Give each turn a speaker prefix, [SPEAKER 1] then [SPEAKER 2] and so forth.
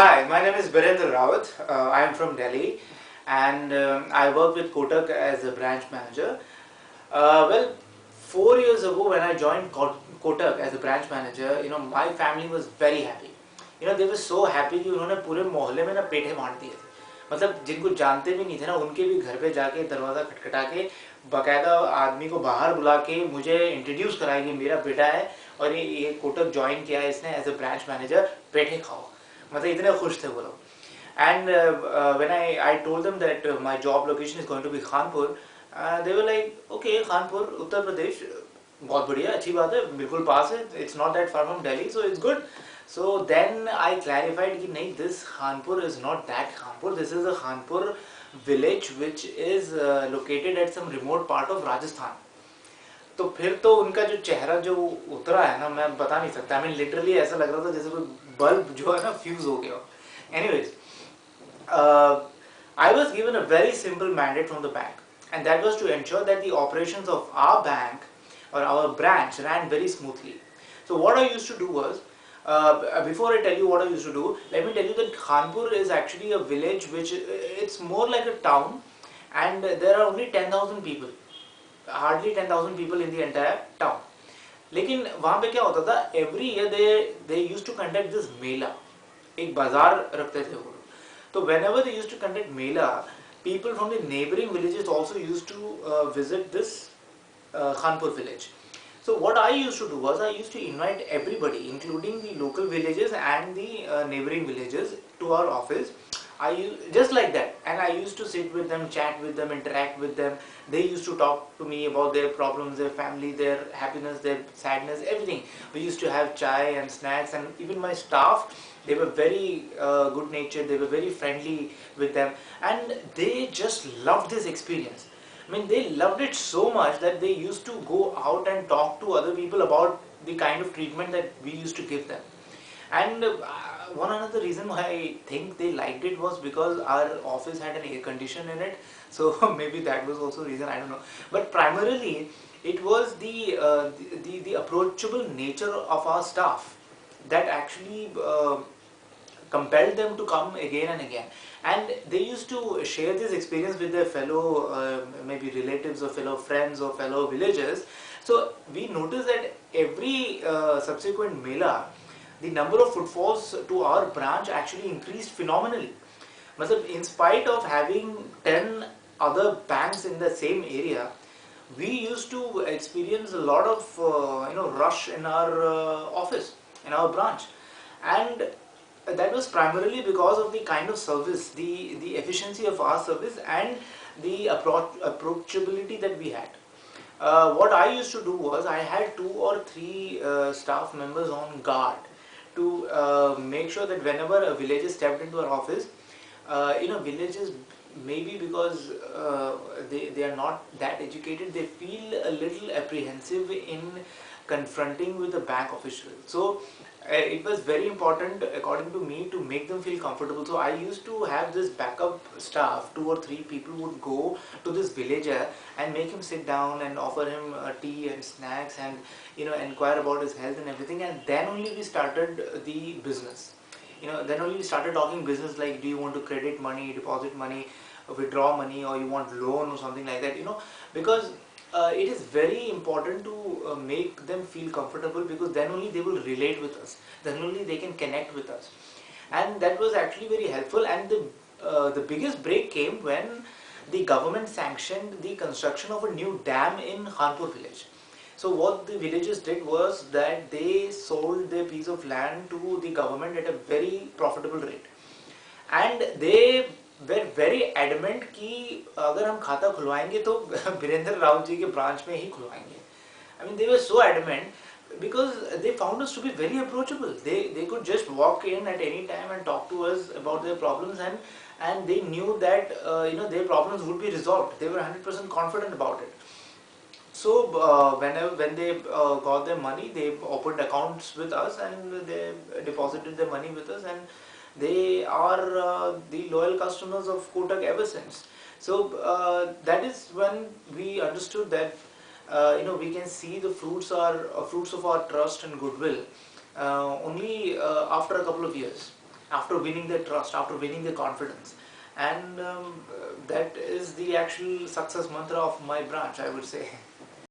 [SPEAKER 1] Hi, my name is Birendra Rawat. I am from Delhi and I work with Kotak as a branch manager. Well, 4 years ago when I joined Kotak as a branch manager, my family was very happy. They were so happy कि उन्होंने पूरे मोहल्ले में ना पेठे बांट दिए थे. मतलब जिनको जानते भी नहीं थे ना उनके भी घर पे जाके दरवाज़ा खटखटा के बाकायदा आदमी को बाहर बुला के मुझे इंट्रोड्यूस कराया कि मेरा बेटा है और ये कोटक ज्वाइन किया है इसने एज ए ब्रांच मैनेजर, पेठे खाओ. मतलब इतने खुश थे वो लोग. And when I told them that my job location is going to be Kanpur, they were like, okay, Kanpur, Uttar Pradesh, बहुत बढ़िया, अच्छी बात है, बिल्कुल पास है, it's not that far from Delhi, so it's good. So then I clarified कि नहीं, this Kanpur is not that Kanpur, this is a Kanpur village which is located at some remote part of Rajasthan. तो फिर तो उनका जो चेहरा जो उतरा है ना, मैं बता नहीं सकता. आई मीन लिटरली ऐसा लग रहा था जैसे कोई बल्ब जो है ना फ्यूज हो गया. Anyways, I was given a very simple mandate from the bank, and that was to ensure that the operations of our bank or our branch ran very smoothly. So what I used to do was, before I tell you what I used to do, let me tell you that Kanpur is actually a village which it's more like a town, and there are only 10,000 people, hardly 10,000 people in the entire town. लेकिन वहाँ पे क्या होता था, every year they used to conduct this मेला, एक बाजार रखते थे वो. So whenever they used to conduct mela, people from the neighboring villages also used to visit this Kanpur village. So what I used to do was I used to invite everybody, including the local villages and the neighboring villages, to our office. Just like that, and I used to sit with them, chat with them, interact with them. They used to talk to me about their problems, their family, their happiness, their sadness, everything. We used to have chai and snacks, and even my staff, they were very good natured, they were very friendly with them, and they just loved this experience. I mean, they loved it so much that they used to go out and talk to other people about the kind of treatment that we used to give them. And one another reason why I think they liked it was because our office had an air condition in it, so maybe that was also a reason, I don't know. But primarily, it was the approachable nature of our staff that actually compelled them to come again and again. And they used to share this experience with their fellow maybe relatives or fellow friends or fellow villagers. So we noticed that every subsequent mela, the number of footfalls to our branch actually increased phenomenally. Matlab, in spite of having 10 other banks in the same area, we used to experience a lot of rush in our office, in our branch. And that was primarily because of the kind of service, the efficiency of our service, and the approachability that we had. What I used to do was I had 2 or 3 staff members on guard to make sure that whenever a villager stepped into our office, villages, maybe because they are not that educated, they feel a little apprehensive in confronting with the bank official. So it was very important, according to me, to make them feel comfortable. So I used to have this backup staff, 2 or 3 people would go to this villager and make him sit down and offer him tea and snacks and inquire about his health and everything. And then only we started the business. Then only we started talking business, like, do you want to credit money, deposit money, withdraw money, or you want loan or something like that, because it is very important to make them feel comfortable, because then only they will relate with us, then only they can connect with us. And that was actually very helpful. And the biggest break came when the government sanctioned the construction of a new dam in Kanpur village. So what the villagers did was that they sold their piece of land to the government at a very profitable rate, and they were very adamant कि अगर हम खाता खुलवाएंगे तो बीरेंद्र रावत जी के branch में ही खुलवाएंगे. I mean, they were so adamant because they found us to be very approachable. They could just walk in at any time and talk to us about their problems, and they knew that their problems would be resolved. They were 100% confident about it. So when they got their money, they opened accounts with us and they deposited their money with us, and they are the loyal customers of Kotak ever since. So that is when we understood that we can see the fruits of our trust and goodwill only after a couple of years. after winning their trust, after winning their confidence. And that is the actual success mantra of my branch, I would say.